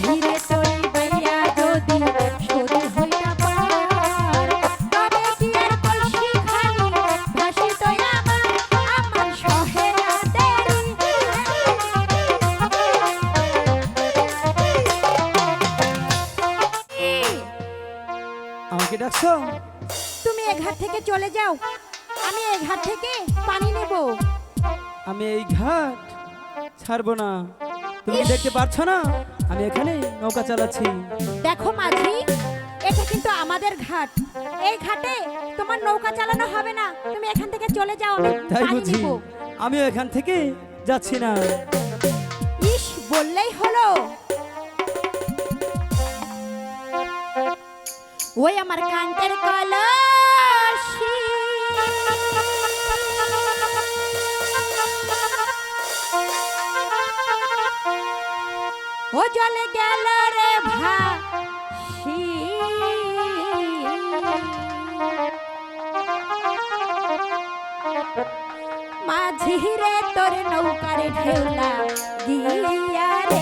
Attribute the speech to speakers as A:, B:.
A: মাঝিরে তরি বাইয়া যদি সরি হইয়া পার তবে কি আর কলসি খালি ভাসিত আমার সহে না দেরি।
B: আমাকে ডাকছো?
A: তুমি এ ঘাট থেকে চলে যাও, আমি এ ঘাট থেকে পানি নেব।
B: আমি এই ঘাট ছাড়বো না। তুমি কি
A: ইস!
B: দেখতে পাচ্ছ না আমি এখানে নৌকা চালাচ্ছি?
A: দেখো মাঝি, এটা কিন্তু আমাদের ঘাট, এই ঘাটে তোমার নৌকা চালানো হবে না, তুমি এখান থেকে চলে যাও, আমি
B: তাই
A: পানি
B: বুঝি?
A: নেব।
B: আমিও এখান থেকে যাচ্ছি না।
A: ইস, বললেই হলো। ওই আমার কান্তের কলসি ও জলে গেল রে ভাসি, মাঝি রে তোর নৌকার ঢেউলা গিয়া রে